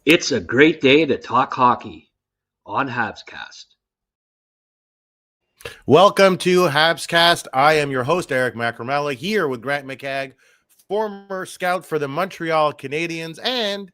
It's a great day to talk hockey on Habscast. Welcome to Habscast. I am your host, Eric Macramalla, here with Grant McCagg, former scout for the Montreal Canadiens and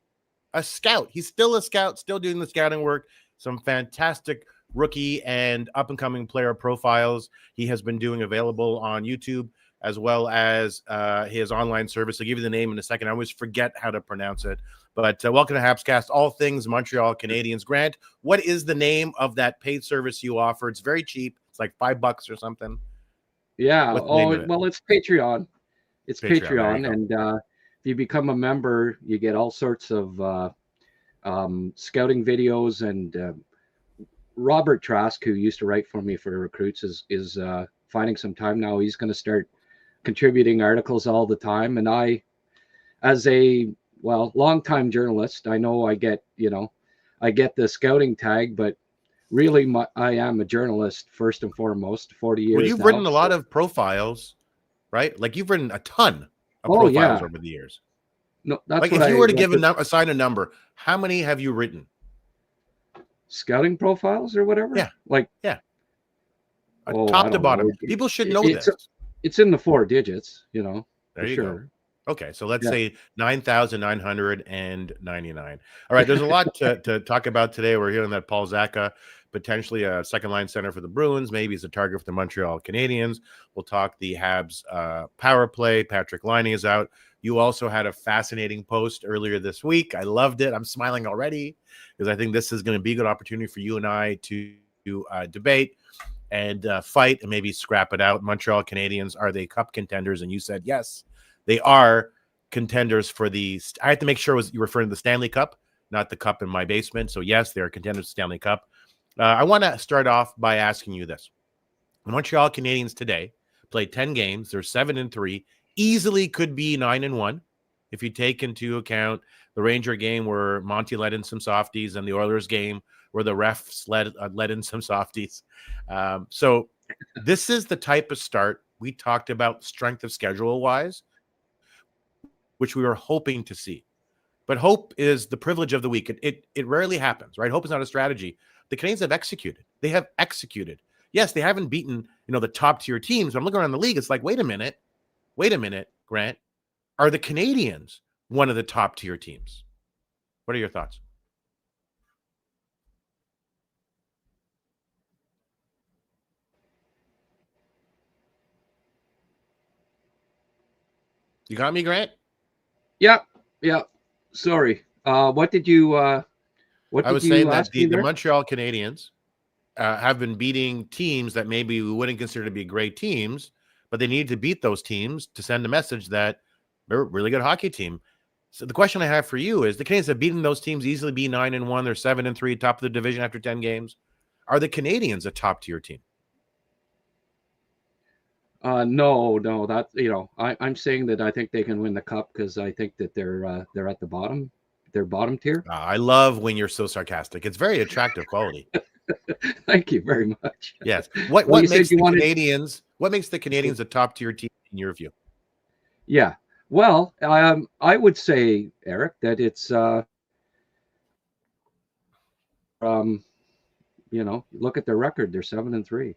a scout. He's still a scout, still doing the scouting work. Some fantastic rookie and up-and-coming player profiles he has been doing available on YouTube, as well as his online service. I'll give you the name in a second. I always forget how to pronounce it. But welcome to Habscast, all things Montreal Canadiens. Grant, what is the name of that paid service you offer? It's very cheap. It's like $5 or something. Yeah. Well, it's Patreon. It's Patreon. And if you become a member, you get all sorts of scouting videos. And Robert Trask, who used to write for me for recruits, is finding some time now. He's going to start contributing articles all the time. And I, as a longtime journalist, I know I get the scouting tag, but really I am a journalist first and foremost. 40 years. Well, you've written a lot of profiles, right? Like you've written a ton of profiles over the years. No, that's like if you were to assign a number, how many have you written? Scouting profiles or whatever? Yeah. Top to bottom. People should know this. It's in the 4 digits, There you go. Okay, so let's say 9,999. All right, there's a lot to talk about today. We're hearing that Pavel Zacha, potentially a second-line center for the Bruins. Maybe he's a target for the Montreal Canadiens. We'll talk the Habs power play. Patrik Laine is out. You also had a fascinating post earlier this week. I loved it. I'm smiling already because I think this is going to be a good opportunity for you and I to debate and fight and maybe scrap it out. Montreal Canadiens, are they cup contenders? And you said yes. They are contenders for the – I have to make sure you're referring to the Stanley Cup, not the cup in my basement. So, yes, they are contenders for the Stanley Cup. I want to start off by asking you this. The Montreal Canadiens today played 10 games. They're 7-3. Easily could be 9-1 if you take into account the Ranger game where Monty let in some softies and the Oilers game where the refs let in some softies. So this is the type of start we talked about strength of schedule-wise, which we were hoping to see. But hope is the privilege of the week. It rarely happens, right? Hope is not a strategy. The Canadiens have executed. They have executed. Yes, they haven't beaten, the top-tier teams. But I'm looking around the league. It's like, wait a minute, Grant. Are the Canadiens one of the top-tier teams? What are your thoughts? You got me, Grant? Yeah. Sorry. What did you? I was saying that the Montreal Canadiens have been beating teams that maybe we wouldn't consider to be great teams, but they need to beat those teams to send a message that they're a really good hockey team. So the question I have for you is: the Canadiens have beaten those teams easily, be 9-1. They're 7-3, top of the division after 10 games. Are the Canadiens a top tier team? No. That I'm saying that I think they can win the cup because I think that they're at the bottom. They're bottom tier. I love when you're so sarcastic. It's very attractive quality. Thank you very much. Yes. What makes the Canadiens? What makes the Canadiens a top tier team in your view? Yeah. Well, I would say, Eric, that it's look at their record. They're 7-3.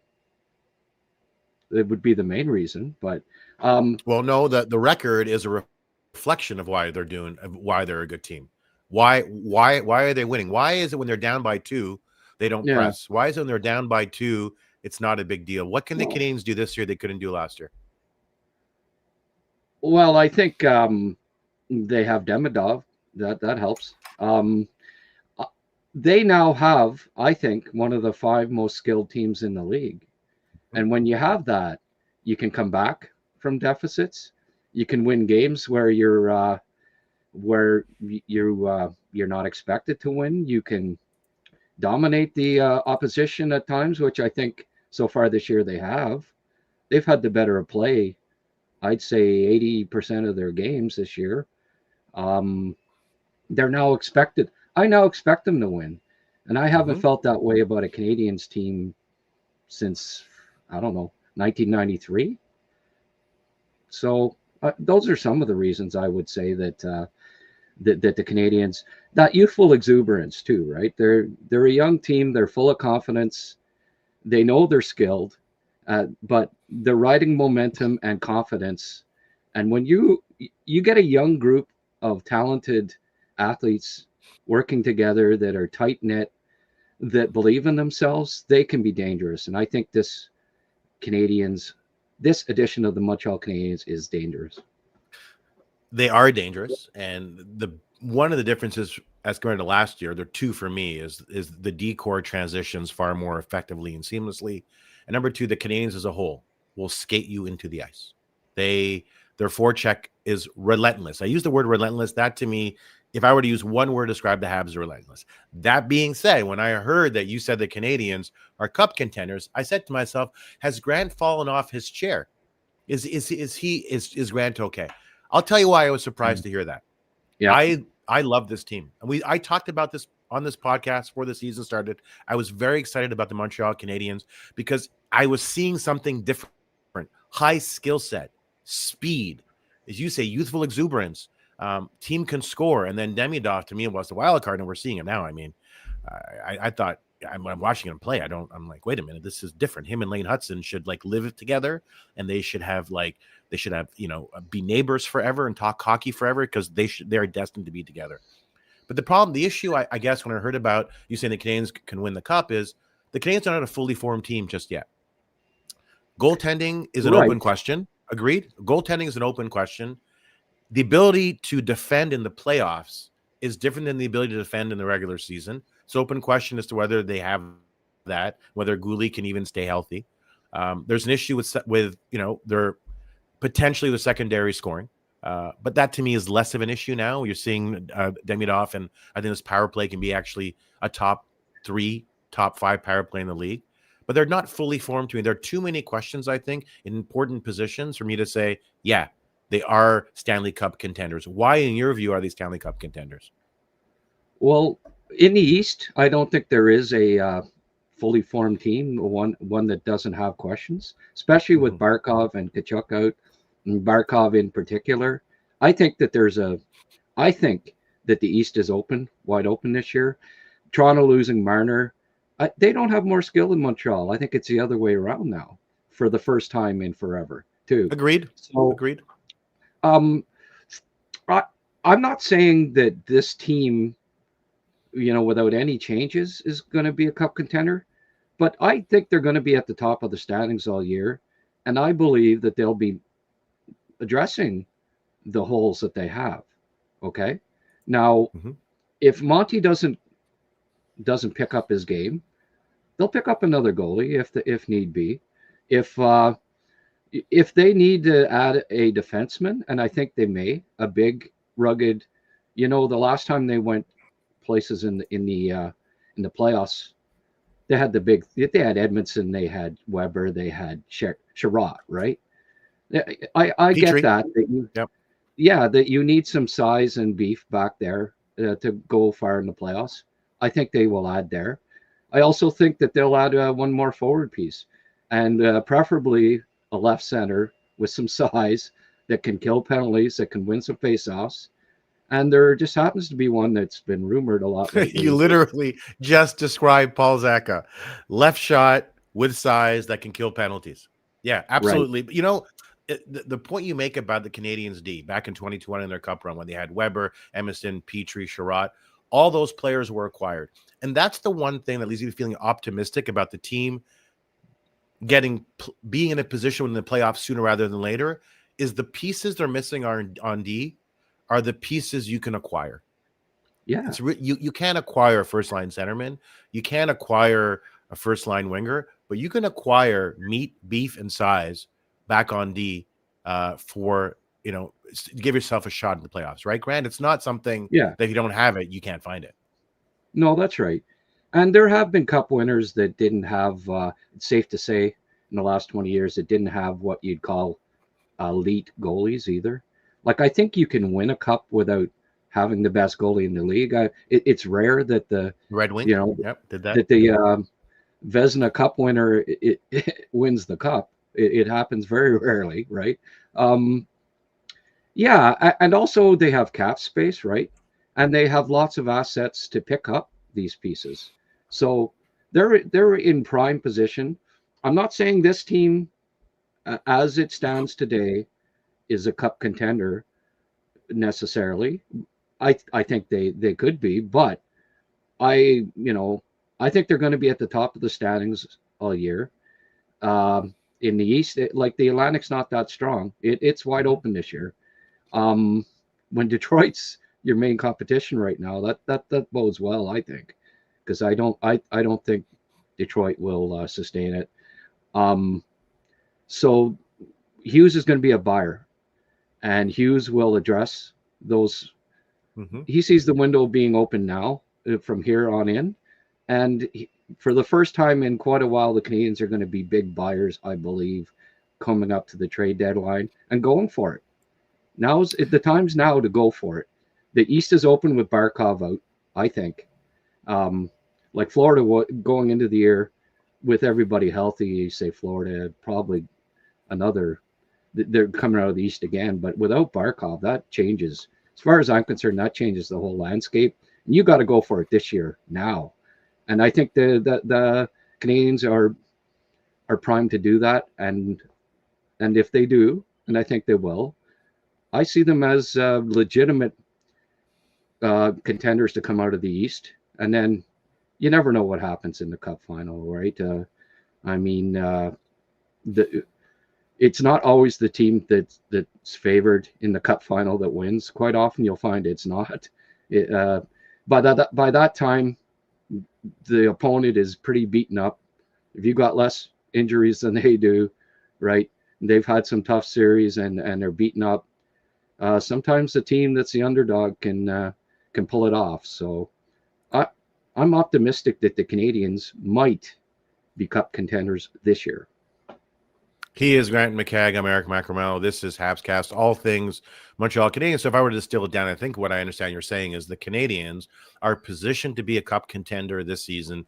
It would be the main reason, but well, no, the record is a reflection of why they're a good team. Why are they winning? Why is it when they're down by 2, they don't press? Why is it when they're down by 2, it's not a big deal? What can the Canadiens do this year they couldn't do last year? Well, I think they have Demidov. That helps. They now have, I think, one of the 5 most skilled teams in the league. And when you have that, you can come back from deficits. You can win games where you're not expected to win. You can dominate the opposition at times, which I think so far this year they have. They've had the better play. I'd say 80% of their games this year. They're now expected. I now expect them to win, and I haven't felt that way about a Canadiens team since, I don't know, 1993. So those are some of the reasons I would say that that the Canadians, that youthful exuberance too, right? They're a young team. They're full of confidence. They know they're skilled, but they're riding momentum and confidence. And when you get a young group of talented athletes working together that are tight knit, that believe in themselves, they can be dangerous. And I think this edition of the Montreal Canadiens is dangerous. They are dangerous, and one of the differences as compared to last year, there are two for me, is the D-core transitions far more effectively and seamlessly, and number two, the Canadiens as a whole will skate you into the ice. Their forecheck is relentless. I use the word relentless. That to me, if I were to use one word to describe the Habs, relentless. That being said, when I heard that you said the Canadiens are cup contenders, I said to myself, has Grant fallen off his chair? Is Grant okay? I'll tell you why I was surprised to hear that. Yeah, I love this team, and I talked about this on this podcast before the season started. I was very excited about the Montreal Canadiens because I was seeing something different: high skill set, speed, as you say, youthful exuberance. Team can score, and then Demidov to me was the wild card, and we're seeing it now. I mean, I thought when I'm watching him play, I'm like, wait a minute, this is different. Him and Lane Hutson should like live together, and they should have be neighbors forever and talk hockey forever because they're destined to be together. But the issue, I guess, when I heard about you saying the Canadiens can win the cup is the Canadiens are not a fully formed team just yet. Goaltending is an open question. Agreed. Goaltending is an open question. The ability to defend in the playoffs is different than the ability to defend in the regular season. It's an open question as to whether they have that, whether Goulet can even stay healthy. There's an issue with their potentially the secondary scoring. But that to me is less of an issue now. You're seeing Demidov, and I think this power play can be actually a top 3, top 5 power play in the league. But they're not fully formed to me. There are too many questions, I think, in important positions for me to say, yeah, they are Stanley Cup contenders. Why, in your view, are they Stanley Cup contenders? Well, in the East, I don't think there is a fully formed team, one that doesn't have questions, especially with Barkov and Tkachuk out, and Barkov in particular. I think that the East is wide open this year. Toronto losing Marner. They don't have more skill than Montreal. I think it's the other way around now for the first time in forever, too. Agreed. Agreed. I'm not saying that this team, without any changes, is going to be a cup contender, but I think they're going to be at the top of the standings all year, and I believe that they'll be addressing the holes that they have. Okay, now if Monty doesn't pick up his game, they'll pick up another goalie if need be. If they need to add a defenseman, and I think they may, a big, rugged, the last time they went places in the playoffs, they had Edmondson, they had Weber, they had Sherratt, right? I get that you need some size and beef back there to go far in the playoffs. I think they will add there. I also think that they'll add one more forward piece, and preferably a left center with some size that can kill penalties, that can win some faceoffs. And there just happens to be one that's been rumored a lot lately. You literally just described Pavel Zacha. Left shot with size that can kill penalties. Yeah, absolutely. Right. The point you make about the Canadiens D back in 2020 in their cup run when they had Weber, Emerson, Petrie, Sherratt, all those players were acquired. And that's the one thing that leaves you feeling optimistic about the team being in a position in the playoffs sooner rather than later, is the pieces they're missing on D are the pieces you can acquire. Yeah. You can't acquire a first-line centerman. You can't acquire a first-line winger, but you can acquire meat, beef, and size back on D for, give yourself a shot in the playoffs, right, Grant? It's not something that if you don't have it, you can't find it. No, that's right. And there have been cup winners that didn't have, it's safe to say, in the last 20 years, that didn't have what you'd call elite goalies either. Like, I think you can win a cup without having the best goalie in the league. It's rare that the Red Wing, did that. That the Vezina Cup winner it wins the cup. It happens very rarely, right? And also they have cap space, right? and they have lots of assets to pick up these pieces. So they're in prime position. I'm not saying this team, as it stands today, is a cup contender necessarily. I think they could be, but I think they're going to be at the top of the standings all year. In the East, like the Atlantic's not that strong. It's wide open this year. When Detroit's your main competition right now, that bodes well, I think, because I don't think Detroit will sustain it. So Hughes is going to be a buyer, and Hughes will address those. Mm-hmm. He sees the window being open now from here on in, and for the first time in quite a while, the Canadiens are going to be big buyers, I believe, coming up to the trade deadline and going for it. The time's now to go for it. The East is open with Barkov out, I think. Like Florida going into the year with everybody healthy, you say Florida probably they're coming out of the East again, but without Barkov, that changes. As far as I'm concerned, that changes the whole landscape. And you got to go for it this year now. And I think the Canadiens are primed to do that. And if they do, and I think they will, I see them as legitimate contenders to come out of the East. And then you never know what happens in the Cup final, right? It's not always the team that's favored in the Cup final that wins. Quite often you'll find it's not. By that time, the opponent is pretty beaten up. If you got less injuries than they do, right? They've had some tough series and they're beaten up. Sometimes the team that's the underdog can pull it off. So I'm optimistic that the Canadiens might be Cup contenders this year. He is Grant McCagg. I'm Eric Macramalla. This is Habscast, all things Montreal Canadiens. So if I were to distill it down, I think what I understand you're saying is the Canadiens are positioned to be a Cup contender this season,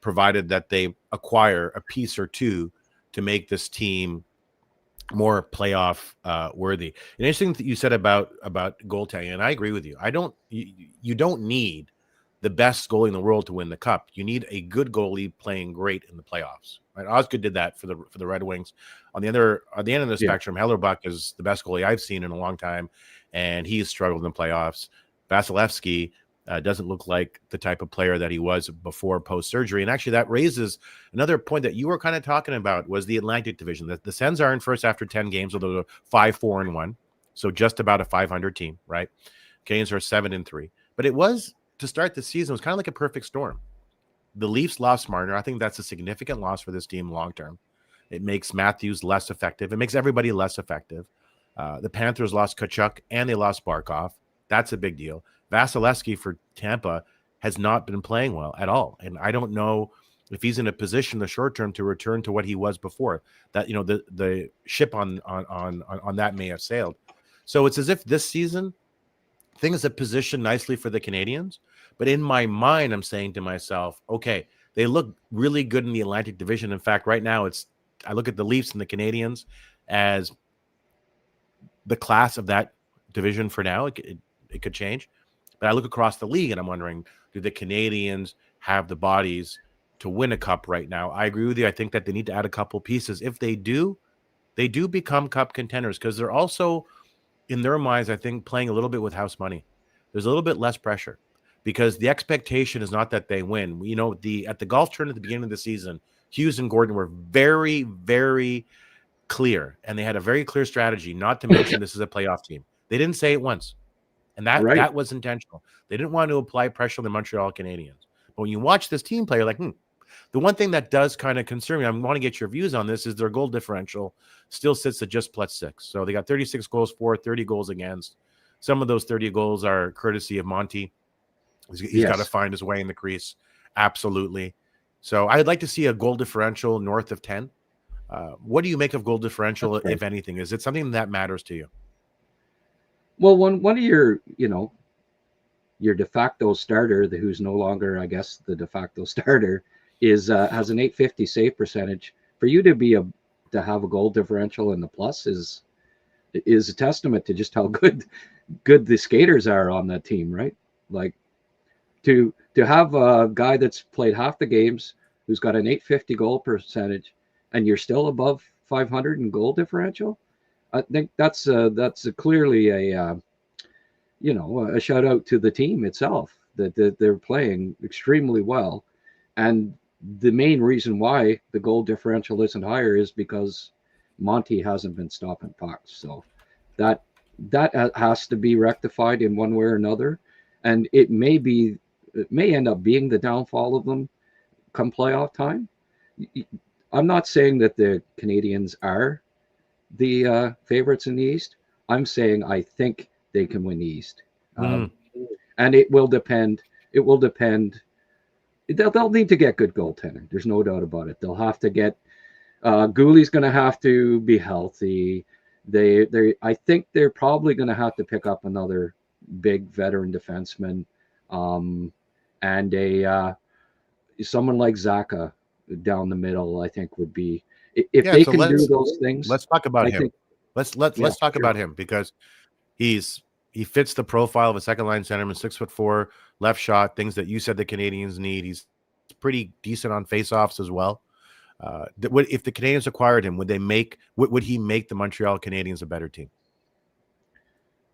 provided that they acquire a piece or two to make this team more playoff worthy. An interesting thing that you said about goaltending, and I agree with you. You don't need the best goalie in the world to win the Cup. You need a good goalie playing great in the playoffs. Right? Osgood did that for the Red Wings. On the end of the spectrum, Hellerbuck is the best goalie I've seen in a long time, and he's struggled in playoffs. Vasilevsky doesn't look like the type of player that he was before post-surgery. And actually, that raises another point that you were kind of talking about, was the Atlantic Division. The Sens are in first after 10 games, although they're 5-4-1, so just about a 500 team, right? Canadiens are 7-3. But it was, to start the season, it was kind of like a perfect storm. The Leafs lost Marner. I think that's a significant loss for this team long-term. It makes Matthews less effective. It makes everybody less effective. The Panthers lost Tkachuk, and they lost Barkov. That's a big deal. Vasilevsky for Tampa has not been playing well at all. And I don't know if he's in a position in the short term to return to what he was before. That, the ship on that may have sailed. So it's as if this season things have positioned nicely for the Canadiens. But in my mind, I'm saying to myself, okay, they look really good in the Atlantic Division. In fact, right now I look at the Leafs and the Canadiens as the class of that division for now. It could change. But I look across the league and I'm wondering, do the Canadiens have the bodies to win a Cup right now? I agree with you. I think that they need to add a couple pieces. If they do become Cup contenders, because they're also, in their minds, I think, playing a little bit with house money. There's a little bit less pressure because the expectation is not that they win. At the golf tournament at the beginning of the season, Hughes and Gordon were very, very clear, and they had a very clear strategy not to mention this is a playoff team. They didn't say it once. And that was intentional. They didn't want to apply pressure on the Montreal Canadiens. But when you watch this team play, you're like, The one thing that does kind of concern me, I want to get your views on this, is their goal differential still sits at just +6. So they got 36 goals for, 30 goals against. Some of those 30 goals are courtesy of Monty. He's got to find his way in the crease. Absolutely. So I'd like to see a goal differential north of 10. What do you make of goal differential, if anything? Is it something that matters to you? Well, one of your de facto starter, who's no longer, I guess, the de facto starter, has an .850 save percentage. For you to have a goal differential in the plus is is a testament to just how good the skaters are on that team, right? Like to have a guy that's played half the games, who's got an .850 goal percentage, and you're still above 500 in goal differential. I think that's clearly a a shout out to the team itself that they're playing extremely well, and the main reason why the goal differential isn't higher is because Monty hasn't been stopping pucks. So that has to be rectified in one way or another, and it may end up being the downfall of them come playoff time. I'm not saying that the Canadiens are the favorites in the East. I'm saying I think they can win the East, and it will depend. It will depend. They'll need to get good goaltending. There's no doubt about it. They'll have to get. Gooley's going to have to be healthy. I think they're probably going to have to pick up another big veteran defenseman, and someone like Zacha down the middle. I think would be if they can do those things. Let's talk about him. Let's talk about him because he fits the profile of a second line centerman, 6'4", left shot, things that you said the Canadiens need. He's pretty decent on faceoffs as well. If the Canadiens acquired him, would he make the Montreal Canadiens a better team?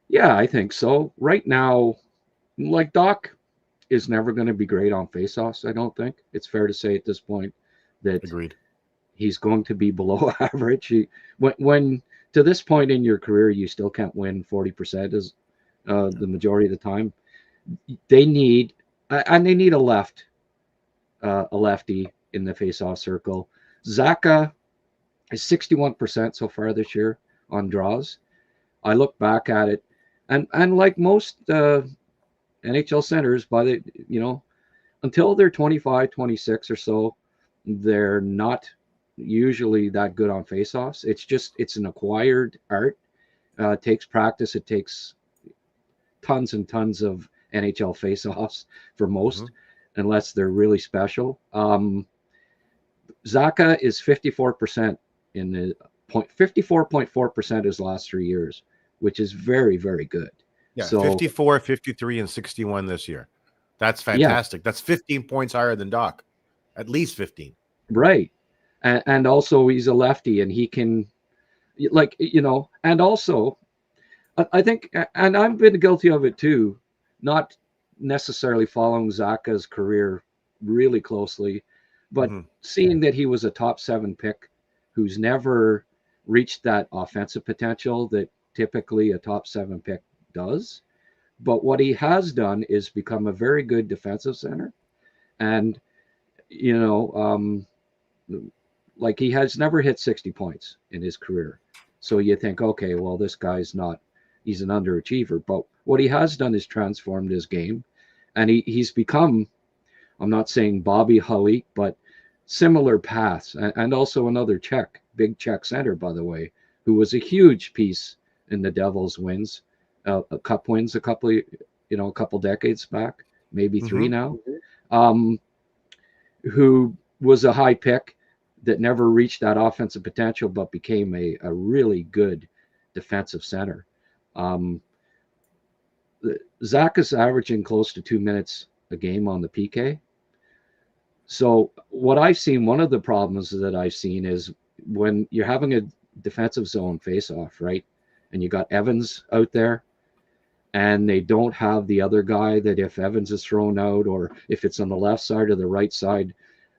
Yeah, I think so. Right now, like Doc is never going to be great on faceoffs. I don't think it's fair to say at this point that agreed. He's going to be below average. When to this point in your career, you still can't win 40% as the majority of the time. They need a lefty in the faceoff circle. Zacha is 61% so far this year on draws. I look back at it, and like most NHL centers, until they're 25, 26 or so, they're not usually that good on faceoffs. It's an acquired art. It takes practice. It takes tons and tons of NHL faceoffs for most, unless they're really special. Zacha is 54% in the 54.4% his last 3 years, which is very, very good. Yeah, so 54, 53, and 61 this year. That's fantastic. Yeah. That's 15 points higher than Doc, at least 15. Right. And also he's a lefty, and he can, and also I think, and I've been guilty of it too, not necessarily following Zacha's career really closely, but seeing that he was a top 7 pick who's never reached that offensive potential that typically a top 7 pick does. But what he has done is become a very good defensive center. And, like he has never hit 60 points in his career. So you think, okay, well, this guy's he's an underachiever. But what he has done is transformed his game. And he's become, I'm not saying Bobby Hully, but similar paths. And also another big Czech center, by the way, who was a huge piece in the Devils' wins, cup wins a couple decades back, maybe 3 now, who was a high pick that never reached that offensive potential, but became a really good defensive center. Zach is averaging close to 2 minutes a game on the PK. So what I've seen, one of the problems that I've seen is when you're having a defensive zone face-off, right? And you got Evans out there, and they don't have the other guy that if Evans is thrown out, or if it's on the left side or the right side,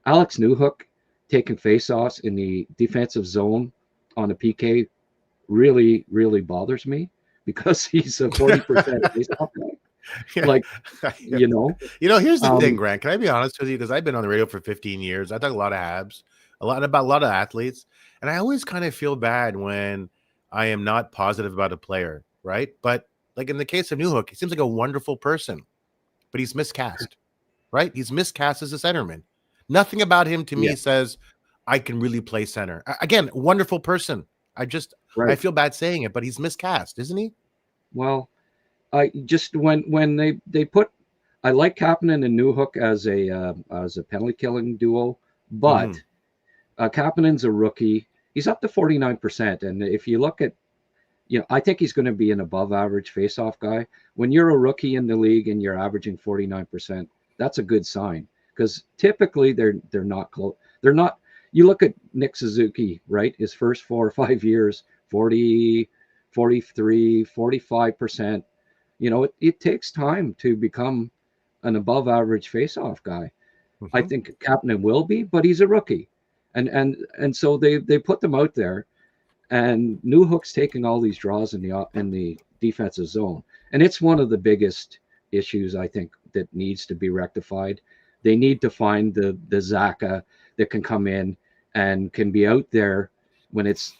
Alex Newhook taking face-offs in the defensive zone on a PK really, really bothers me, because he's a 40% face-off guy. Yeah. Here's the thing, Grant. Can I be honest with you? Because I've been on the radio for 15 years. I talk a lot of Habs, about a lot of athletes, and I always kind of feel bad when I am not positive about a player, right? But like in the case of Newhook, he seems like a wonderful person, but he's miscast, right? He's miscast as a centerman. Nothing about him to me says I can really play center. Again, wonderful person. I feel bad saying it, but he's miscast, isn't he? Well, I just when they put, I like Kapanen and Newhook as a penalty killing duo, but Kapanen's a rookie. He's up to 49%, and if you look at I think he's going to be an above average faceoff guy. When you're a rookie in the league and you're averaging 49%, that's a good sign, because typically they're not close. They're not. You look at Nick Suzuki, right? His first 4 or 5 years, 40, 43, 45%. It takes time to become an above average faceoff guy. I think Kapanen will be, but he's a rookie. And so they put them out there, and Newhook's taking all these draws in the defensive zone. And it's one of the biggest issues, I think, that needs to be rectified. They need to find the Zacha that can come in and can be out there when it's,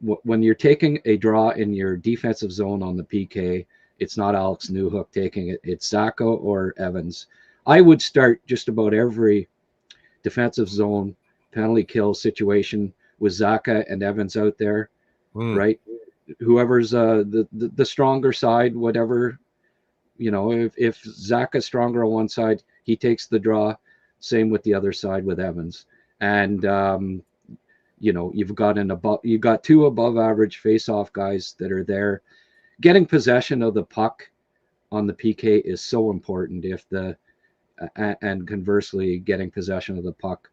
when you're taking a draw in your defensive zone on the PK. It's not Alex Newhook taking it. It's Zacha or Evans. I would start just about every defensive zone penalty kill situation with Zacha and Evans out there, right? Whoever's the stronger side, whatever, if Zacha's stronger on one side, he takes the draw. Same with the other side with Evans. And you've got two above average face-off guys that are there. Getting possession of the puck on the PK is so important. And conversely, getting possession of the puck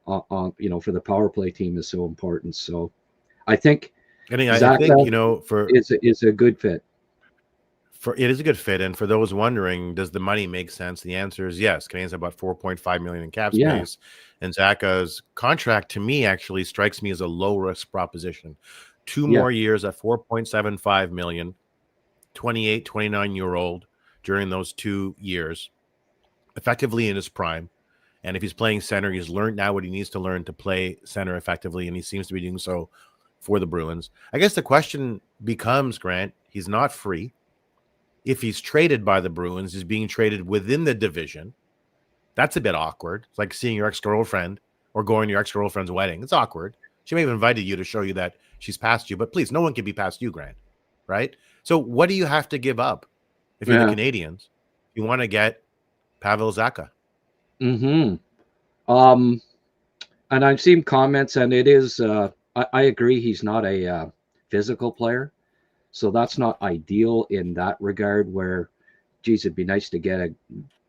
on for the power play team is so important. So I think is a good fit. It is a good fit. And for those wondering, does the money make sense? The answer is yes. Canadians have about $4.5 million in cap space. And Zacha's contract, to me, actually strikes me as a low risk proposition. 2 more years at $4.75 million, 28, 29-year-old during those 2 years, effectively in his prime. And if he's playing center, he's learned now what he needs to learn to play center effectively, and he seems to be doing so for the Bruins. I guess the question becomes, Grant, he's not free. If he's traded by the Bruins, he's being traded within the division. That's a bit awkward. It's like seeing your ex-girlfriend or going to your ex-girlfriend's wedding. It's awkward. She may have invited you to show you that she's past you, but please, no one can be past you, Grant, right? So what do you have to give up if you're the Canadiens? You want to get Pavel Zacha. And I've seen comments, and it is, I agree, he's not a physical player. So that's not ideal in that regard, where, geez, it'd be nice to get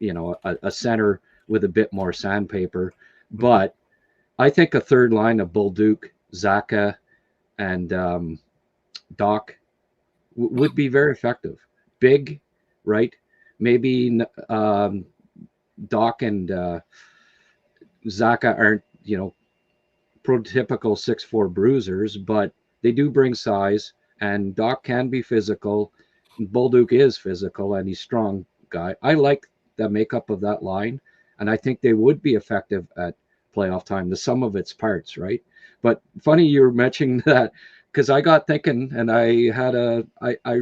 a center with a bit more sandpaper. But I think a third line of Bolduc, Zacha, and Doc would be very effective. Big, right? Maybe Doc and Zacha aren't, prototypical 6'4" bruisers, but they do bring size. And Doc can be physical. Bolduc is physical, and he's a strong guy. I like the makeup of that line, and I think they would be effective at playoff time, the sum of its parts, right? But funny you were mentioning that, because I got thinking, and I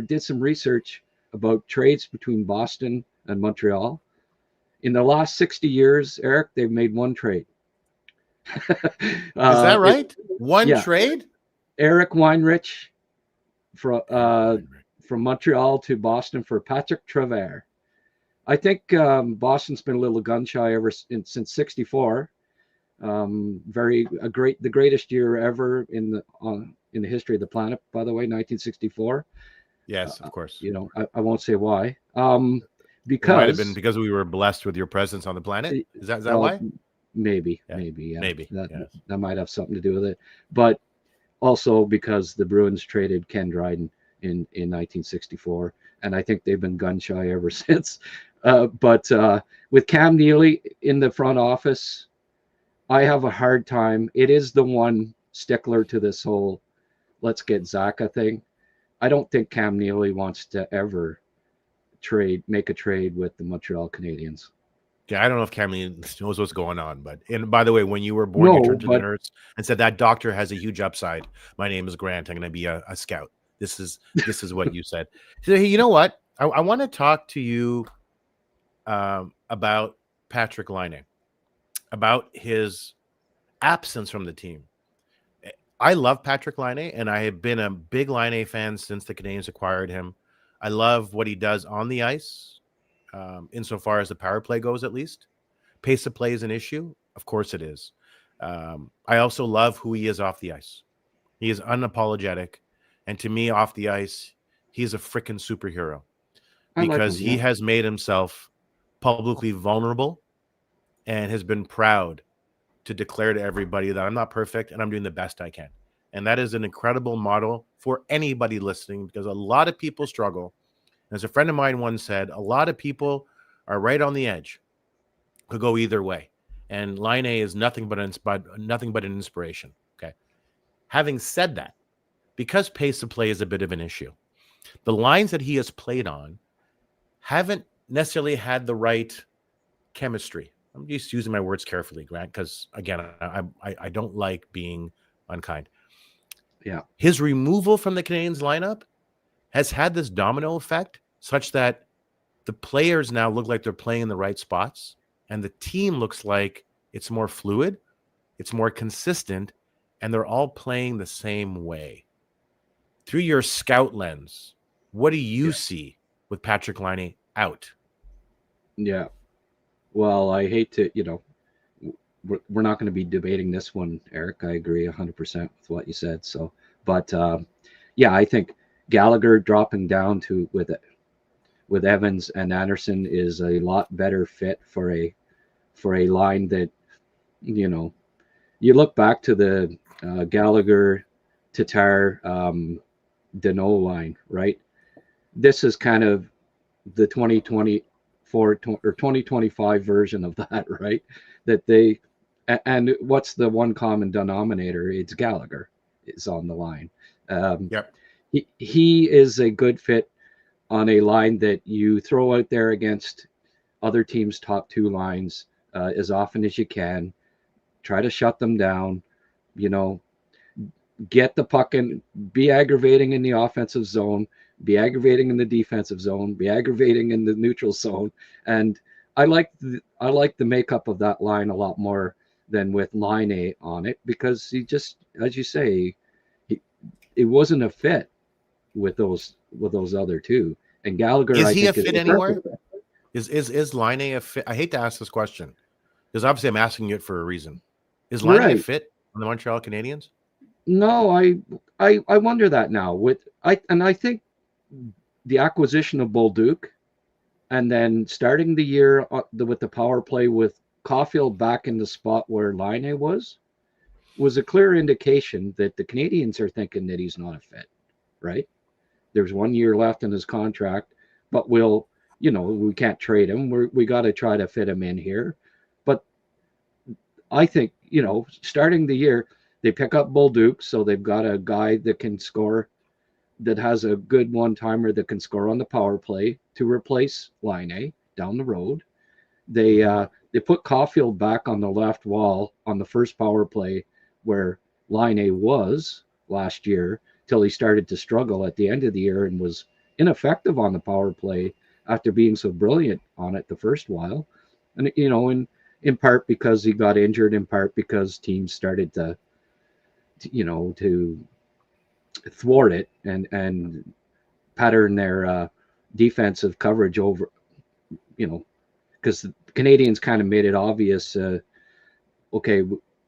did some research about trades between Boston and Montreal. In the last 60 years, Eric, they've made one trade. Is that right? One trade? Eric Weinrich from Montreal to Boston for Patrik Laine. I think Boston's been a little gun shy since '64. The greatest year ever in the history of the planet, by the way, 1964. Yes, of course. I won't say why. Because it might have been because we were blessed with your presence on the planet. Is that why? Maybe. That might have something to do with it. But also because the Bruins traded Ken Dryden in 1964, and I think they've been gun shy ever since. But with Cam Neely in the front office, I have a hard time. It is the one stickler to this whole let's get Zacha thing. I don't think Cam Neely wants to ever make a trade with the Montreal Canadiens. Yeah, I don't know if Cam Neely knows what's going on, and by the way, when you were born, you turned to the nurse and said that doctor has a huge upside. My name is Grant. I'm going to be a scout. This is what you said. So, hey, you know what? I want to talk to you about Patrik Laine, about his absence from the team. I love Patrik Laine, and I have been a big Laine fan since the Canadiens acquired him. I love what he does on the ice, insofar as the power play goes, at least. Pace of play is an issue. Of course it is. I also love who he is off the ice. He is unapologetic, And to me, off the ice, he's a freaking superhero like because him, he has made himself publicly vulnerable and has been proud to declare to everybody that I'm not perfect and I'm doing the best I can. And that is an incredible model for anybody listening, because a lot of people struggle. As a friend of mine once said, a lot of people are right on the edge, could go either way. And Laine is nothing but an inspiration. Okay. Having said that, because pace of play is a bit of an issue, the lines that he has played on haven't necessarily had the right chemistry. I'm just using my words carefully, Grant, because again, I don't like being unkind. Yeah. His removal from the Canadiens lineup has had this domino effect such that the players now look like they're playing in the right spots, and the team looks like it's more fluid, it's more consistent, and they're all playing the same way. Through your scout lens, what do you see with Patrik Laine out? Yeah. Well, I hate to, we're not going to be debating this one, Eric. I agree 100% with what you said. So, but yeah, I think Gallagher dropping down to with Evans and Anderson is a lot better fit for a line that, you look back to the Gallagher, Tatar, Deneau line, right? This is kind of the 2024 or 2025 version of that, right? That they, and what's the one common denominator? It's Gallagher is on the line. Yep. He is a good fit on a line that you throw out there against other teams' top two lines as often as you can. Try to shut them down, get the puck and be aggravating in the offensive zone, be aggravating in the defensive zone, be aggravating in the neutral zone. And I like the makeup of that line a lot more than with Laine on it, because he just, as you say, it wasn't a fit with those other two. And Gallagher, is I he think, a fit anywhere? Is Laine a fit? I hate to ask this question because obviously I'm asking it for a reason. Is Laine a fit on the Montreal Canadiens? No, I wonder that now. I think the acquisition of Bolduc, and then starting the year with the power play with Caulfield back in the spot where Laine was a clear indication that the Canadiens are thinking that he's not a fit, right? There's 1 year left in his contract, but we can't trade him. We got to try to fit him in here. But I think, starting the year, they pick up Bolduc, so they've got a guy that can score, that has a good one-timer that can score on the power play to replace Laine down the road. They put Caulfield back on the left wall on the first power play where Laine was last year, till he started to struggle at the end of the year and was ineffective on the power play after being so brilliant on it the first while. And, in part because he got injured, in part because teams started to thwart it and pattern their defensive coverage over, because the Canadiens kind of made it obvious, okay,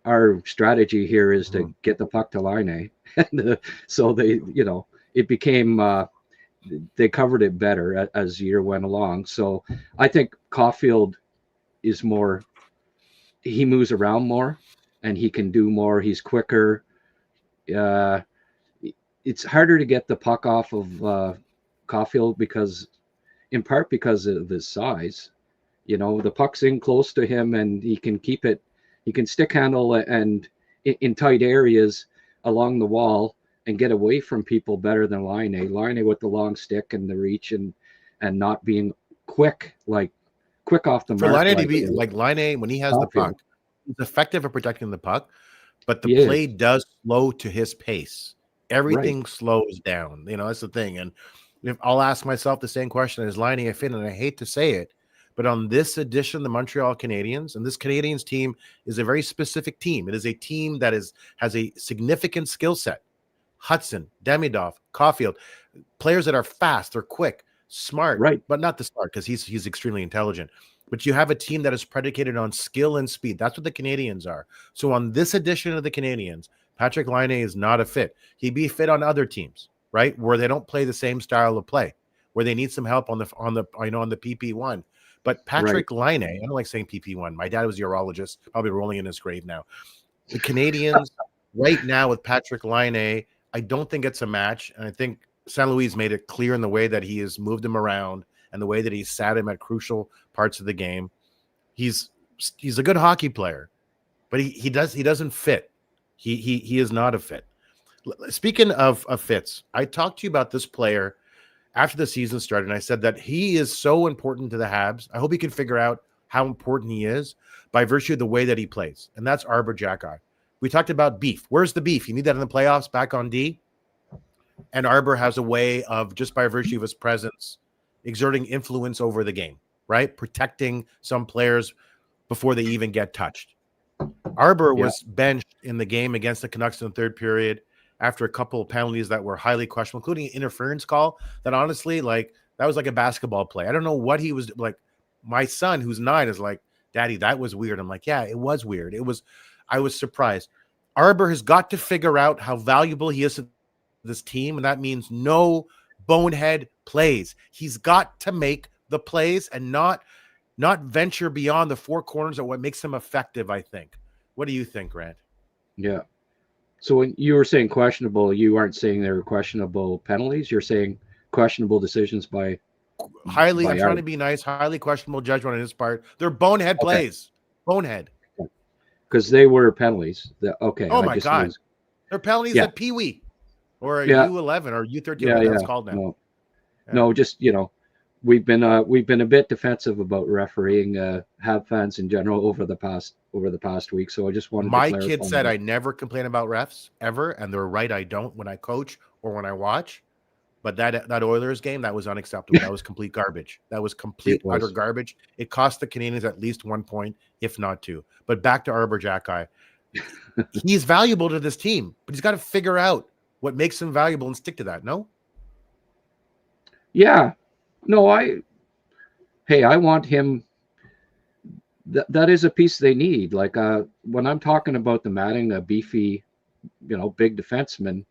our strategy here is to get the puck to Laine. And so they, it became, they covered it better as the year went along. So I think Caulfield is more, he moves around more and he can do more. He's quicker. It's harder to get the puck off of Caulfield in part because of his size. The puck's in close to him and he can keep it. He can stick handle and in tight areas along the wall and get away from people better than Laine. Laine with the long stick and the reach and not being quick off the mark. For Laine to be like Laine when he has the puck, he's effective at protecting the puck, but the play does slow to his pace. Everything slows down. That's the thing. And if I'll ask myself the same question, is Laine a fit? And I hate to say it, but on this edition of the Montreal Canadiens, and this Canadiens team is a very specific team. It is a team that has a significant skill set. Hudson, Demidov, Caulfield, players that are fast, they're quick, smart, but not the smart because he's extremely intelligent. But you have a team that is predicated on skill and speed. That's what the Canadiens are. So on this edition of the Canadiens, Patrik Laine is not a fit. He'd be fit on other teams. right? Where they don't play the same style of play, where they need some help on the PP1. But Patrik Laine, I don't like saying PP1. My dad was a urologist, probably rolling in his grave now. The Canadians right now with Patrik Laine, I don't think it's a match. And I think St. Louis made it clear in the way that he has moved him around and the way that he sat him at crucial parts of the game. He's a good hockey player, but he doesn't fit. He is not a fit. Speaking of fits, I talked to you about this player after the season started, and I said that he is so important to the Habs. I hope he can figure out how important he is by virtue of the way that he plays, and that's Arber Xhekaj. We talked about beef. Where's the beef? You need that in the playoffs, back on D. And Arber has a way of, just by virtue of his presence, exerting influence over the game, right? Protecting some players before they even get touched. Arber was benched in the game against the Canucks in the third period after a couple of penalties that were highly questionable, including an interference call that honestly, like, that was like a basketball play. I don't know what he was like. My son, who's 9, is like, Daddy, that was weird. I'm like, yeah, it was weird. I was surprised. Arber has got to figure out how valuable he is to this team, and that means no bonehead plays. He's got to make the plays and not venture beyond the four corners of what makes him effective, I think. What do you think, Grant? Yeah. So when you were saying questionable, you aren't saying they were questionable penalties. You're saying questionable decisions by highly. I'm trying to be nice. Highly questionable judgment on his part. They're bonehead plays. Bonehead. Because they were penalties. Okay. Oh my God. They're penalties at Pee Wee or U11 or U13. Yeah, that's called now. No, just we've been a bit defensive about refereeing Hab fans in general over the past week. So I just wanted my to kid said I never complain about refs ever, and they're right. I don't when I coach or when I watch. But that Oilers game, that was unacceptable. That was complete garbage. That was utter garbage. It cost the Canadians at least 1 point, if not 2. But back to Arber Xhekaj. He's valuable to this team, but he's got to figure out what makes him valuable and stick to that. No? Yeah. No, I want him. That is a piece they need. Like when I'm talking about them adding a beefy, big defenseman,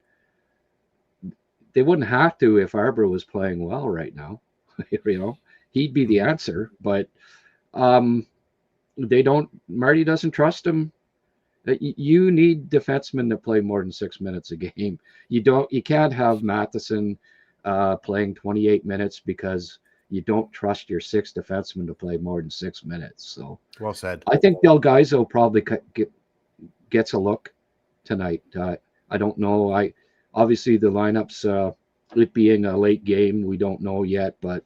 they wouldn't have to if Arber was playing well right now. He'd be the answer, but they don't. Marty doesn't trust him. You need defensemen to play more than 6 minutes a game. You can't have Matheson playing 28 minutes because you don't trust your 6th defenseman to play more than 6 minutes. So well said. I think Delgaizo probably gets a look tonight. I don't know. Obviously the lineups, it being a late game, we don't know yet, but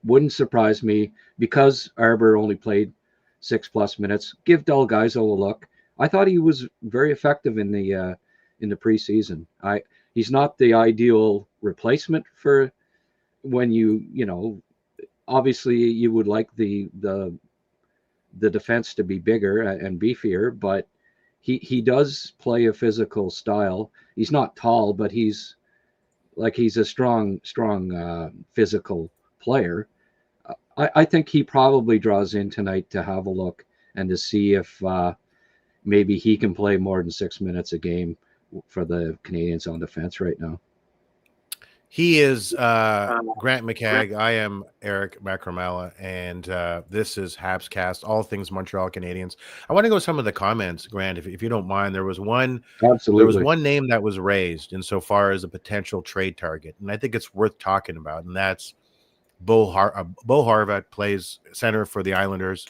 wouldn't surprise me because Arber only played 6+ minutes. Give Delgaizo a look. I thought he was very effective in the preseason. He's not the ideal replacement for when obviously you would like the defense to be bigger and beefier, but he does play a physical style. He's not tall, but he's a strong physical player. I think he probably draws in tonight to have a look and to see if maybe he can play more than 6 minutes a game for the Canadians on defense right now. He is Grant McCagg. I am Eric Macramalla, and this is Habscast, all things Montreal Canadiens. I want to go some of the comments, Grant, if you don't mind. There was one name that was raised insofar as a potential trade target, and I think it's worth talking about, and that's Bo Horvat, plays center for the Islanders,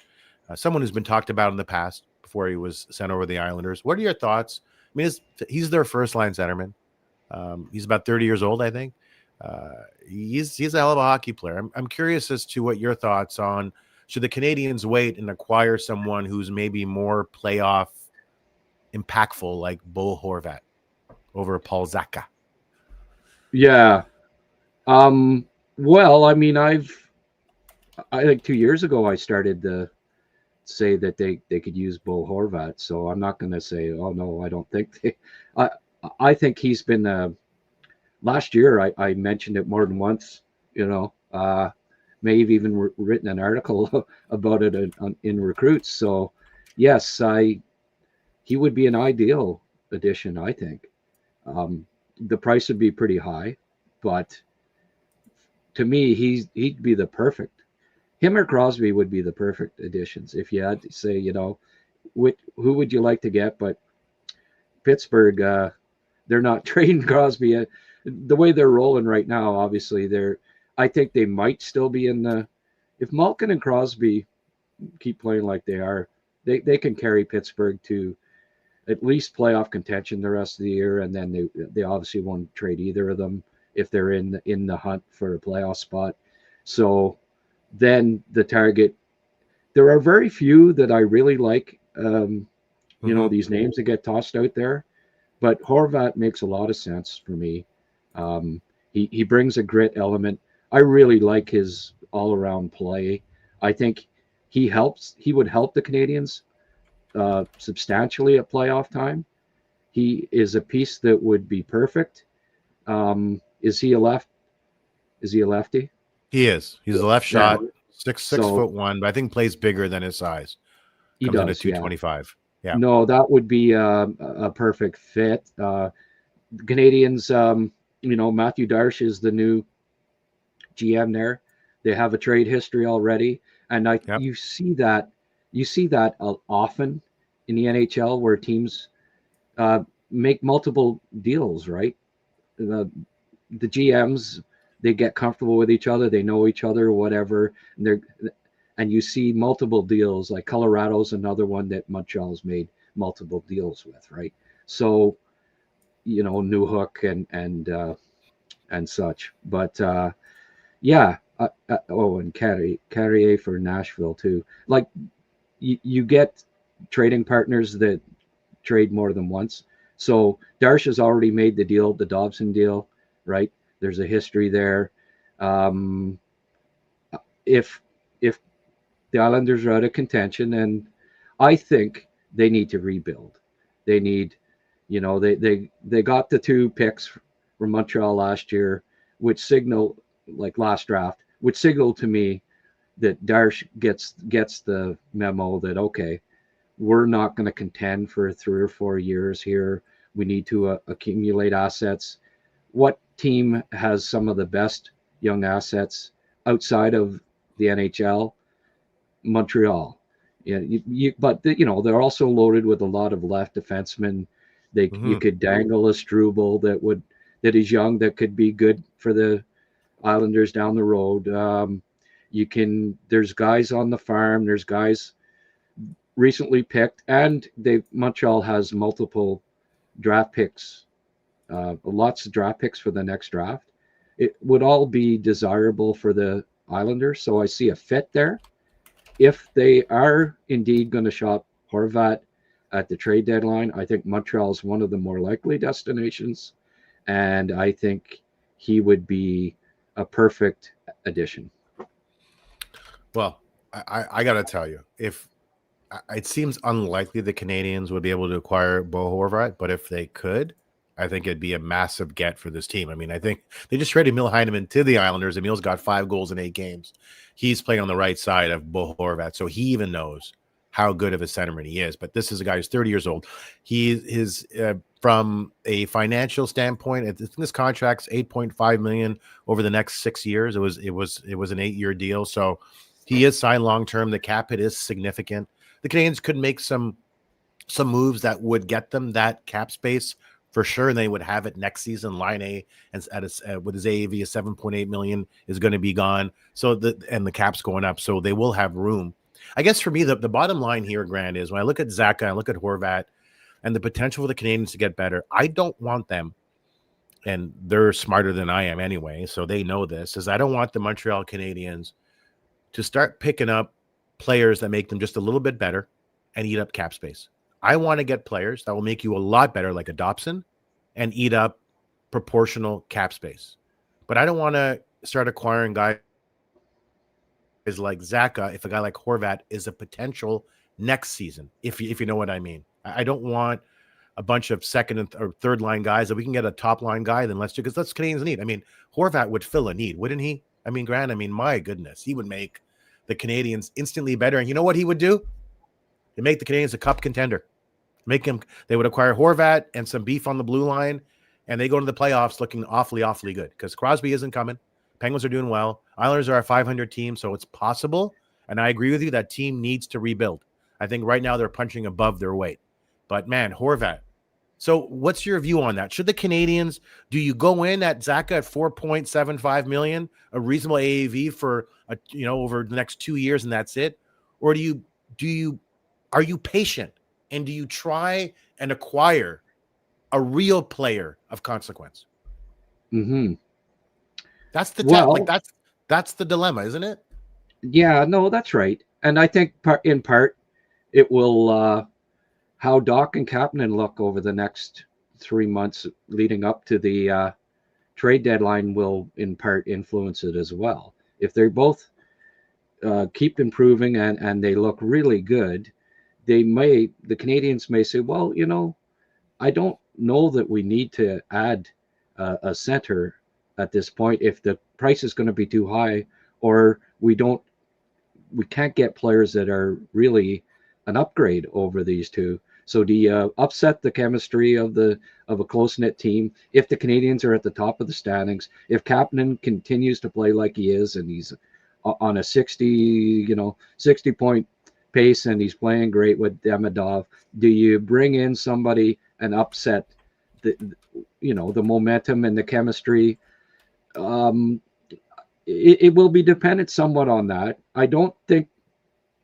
someone who's been talked about in the past before he was sent over the Islanders. What are your thoughts? I mean, he's their first-line centerman. He's about 30 years old, I think. He's a hell of a hockey player. I'm curious as to what your thoughts on, should the Canadians wait and acquire someone who's maybe more playoff impactful like Bo Horvat over Pavel Zacha? Yeah. Well, I mean, I think 2 years ago I started to say that they could use Bo Horvat, so I'm not going to say, oh no, I don't think they. I think he's been. Last year, I mentioned it more than once. May have even written an article about it in Recruits. So, yes, he would be an ideal addition, I think. the price would be pretty high, but to me, he'd be the perfect. Him or Crosby would be the perfect additions if you had to say, who would you like to get? But Pittsburgh, they're not trading Crosby. The way they're rolling right now, obviously, I think they might still be in the. If Malkin and Crosby keep playing like they are, they can carry Pittsburgh to at least playoff contention the rest of the year, and then they obviously won't trade either of them if they're in the hunt for a playoff spot. So then the target. There are very few that I really like. These names that get tossed out there, but Horvat makes a lot of sense for me. He brings a grit element. I really like his all-around play. I think he would help the Canadians substantially at playoff time. He is a piece that would be perfect. Is he a lefty? He is. He's a left shot, 6'1", but I think plays bigger than his size. Comes in at 225. Yeah. No, that would be a perfect fit. Canadians, Matthew Darche is the new GM there. They have a trade history already, and you see that often in the NHL where teams make multiple deals. Right, the GMs, they get comfortable with each other, they know each other, whatever, and you see multiple deals. Like Colorado's another one that Montreal's made multiple deals with, right? So, Newhook and such. But and Carrier for Nashville too. Like you get trading partners that trade more than once. So Darche has already made the deal, the Dobson deal, right? There's a history there. If the Islanders are out of contention, and I think they need to rebuild. They need, they got the 2 picks from Montreal last year, which signal, like last draft, which signaled to me that Darche gets the memo that, okay, we're not going to contend for 3 or 4 years here. We need to accumulate assets. What team has some of the best young assets outside of the NHL? Montreal. But they're also loaded with a lot of left defensemen. You could dangle a Struble that is young, that could be good for the Islanders down the road. There's guys on the farm. There's guys recently picked, and Montreal has multiple draft picks, lots of draft picks for the next draft. It would all be desirable for the Islanders, so I see a fit there. If they are indeed going to shop Horvat at the trade deadline, I think Montreal is one of the more likely destinations, and I think he would be a perfect addition. Well, I got to tell you, if it seems unlikely the Canadians would be able to acquire Bo Horvat, but if they could, I think it'd be a massive get for this team. I mean, I think they just traded Emil Heineman to the Islanders. Emil's got 5 goals in 8 games. He's playing on the right side of Bo Horvat, so he even knows how good of a centerman he is. But this is a guy who's 30 years old. He is from a financial standpoint, I think this contract's $8.5 million over the next 6 years. It was an 8-year deal, so he is signed long term. The cap hit is significant. The Canadians could make some moves that would get them that cap space for sure, and they would have it next season. Laine with his AAV of $7.8 million is going to be gone. So the cap's going up, so they will have room. I guess for me, the bottom line here, Grant, is when I look at Zacha, I look at Horvat, and the potential for the Canadians to get better. I don't want them, and they're smarter than I am anyway, so they know this. Is I don't want the Montreal Canadiens to start picking up players that make them just a little bit better and eat up cap space. I want to get players that will make you a lot better, like a Dobson, and eat up proportional cap space. But I don't want to start acquiring guys like Zacha if a guy like Horvat is a potential next season, if you know what I mean. I don't want a bunch of second or third line guys. That we can get a top line guy, then let's do, because that's Canadians need. I mean, Horvat would fill a need, wouldn't he? I mean, Grant, my goodness, he would make the Canadians instantly better. And you know what he would do? He'd make the Canadians a cup contender. They would acquire Horvat and some beef on the blue line, and they go to the playoffs looking awfully, awfully good because Crosby isn't coming. Penguins are doing well. Islanders are a 500 team, so it's possible. And I agree with you, that team needs to rebuild. I think right now they're punching above their weight. But, man, Horvat. So what's your view on that? Should the Canadians, do you go in at Zacha at $4.75 million, a reasonable AAV for, over the next 2 years and that's it? Or are you patient and do you try and acquire a real player of consequence? Mm-hmm. That's the that's the dilemma, isn't it? Yeah, no, that's right. And I think in part it will how Doc and Kapanen look over the next 3 months leading up to the trade deadline will in part influence it as well. If they both keep improving and they look really good, the Canadians may say, well, I don't know that we need to add a center at this point if the price is going to be too high, or we can't get players that are really an upgrade over these two. So do you upset the chemistry of a close-knit team if the Canadians are at the top of the standings? If Kapanen continues to play like he is and he's on a 60 point pace and he's playing great with Demidov, do you bring in somebody and upset the momentum and the chemistry? It will be dependent somewhat on that. I don't think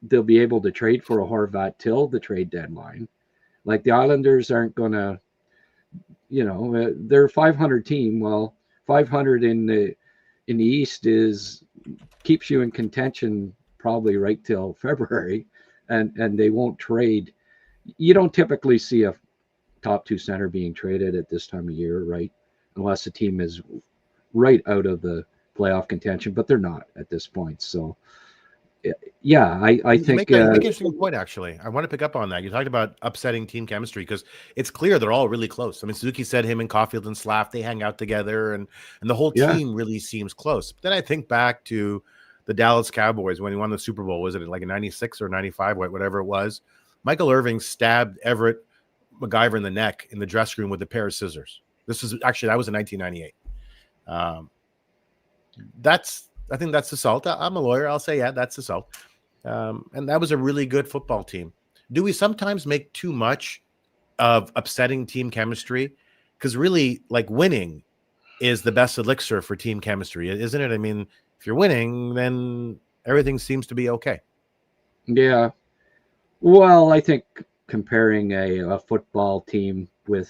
they'll be able to trade for a Horvat till the trade deadline. Like the Islanders aren't going to, they're a 500 team. Well, 500 in the East keeps you in contention probably right till February, and they won't trade. You don't typically see a top two center being traded at this time of year, right? Unless the team is right out of the playoff contention, but they're not at this point. So, yeah, I think make an interesting point. Actually, I want to pick up on that. You talked about upsetting team chemistry because it's clear they're all really close. I mean, Suzuki said him and Caulfield and Slav, they hang out together, and the whole team really seems close. But then I think back to the Dallas Cowboys when he won the Super Bowl. Was it like in '96 or '95, whatever it was? Michael Irving stabbed Everett MacGyver in the neck in the dressing room with a pair of scissors. That was in 1998. I think that's assault. I'm a lawyer. I'll say, yeah, that's assault. And that was a really good football team. Do we sometimes make too much of upsetting team chemistry? Because really, like, winning is the best elixir for team chemistry, isn't it? I mean, if you're winning, then everything seems to be okay. Yeah. Well, I think comparing a football team with,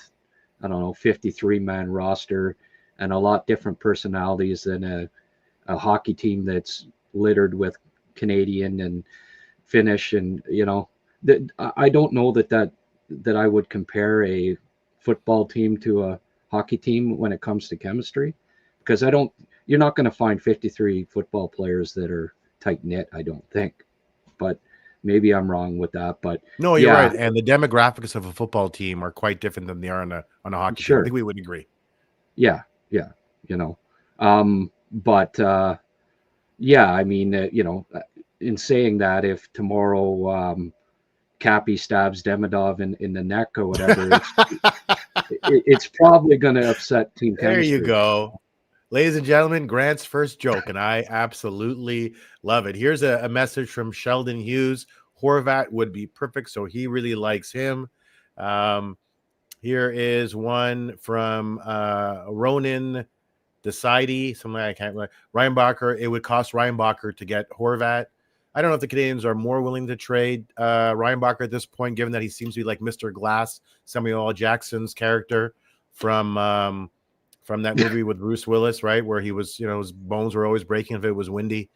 53-man roster and a lot different personalities than a hockey team that's littered with Canadian and Finnish, and I don't know that I would compare a football team to a hockey team when it comes to chemistry, because you're not going to find 53 football players that are tight knit, I don't think, but maybe I'm wrong with that. But no, you're right, and the demographics of a football team are quite different than they are on a hockey team. I think we would agree. Yeah. But I mean, in saying that, if tomorrow Cappy stabs Demidov in the neck or whatever, it's probably going to upset team chemistry. There you go. Ladies and gentlemen, Grant's first joke, and I absolutely love it. Here's a message from Sheldon Hughes. Horvat would be perfect, so he really likes him. Here is one from Ronan Decidey, something I can't remember. Ryan Bacher, it would cost Ryan Bacher to get Horvat. I don't know if the Canadians are more willing to trade Ryan Bacher at this point, given that he seems to be like Mr. Glass, Samuel L. Jackson's character from that movie with Bruce Willis, right? Where he was, his bones were always breaking if it was windy.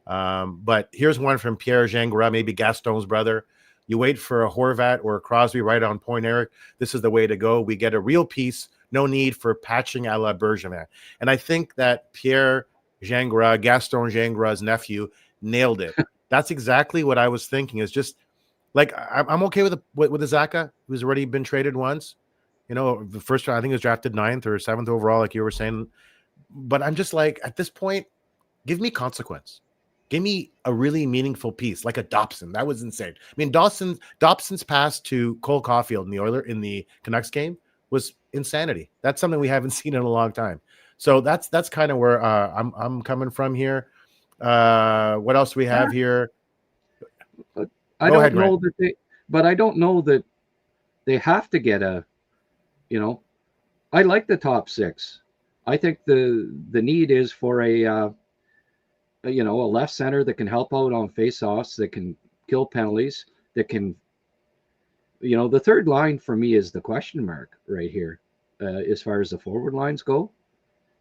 But here's one from Pierre Gingras, maybe Gaston's brother. You wait for a Horvat or a Crosby right on point, Eric. This is the way to go. We get a real piece. No need for patching a la Bergevin. And I think that Pierre Gingras, Gaston Gingras' nephew, nailed it. That's exactly what I was thinking. Is just like I'm okay with the Zacha, who's already been traded once. The first round, I think he was drafted 9th or 7th overall, like you were saying. But I'm just like, at this point, give me consequence. Give me a really meaningful piece, like a Dobson. That was insane. I mean, Dobson's pass to Cole Caulfield in the Canucks game was insanity. That's something we haven't seen in a long time. So that's kind of where I'm coming from here. What else do we have here? I don't know that I don't know that they have to get a, I like the top 6. I think the need is for a left center that can help out on faceoffs, that can kill penalties, that can, the third line for me is the question mark right here. As far as the forward lines go,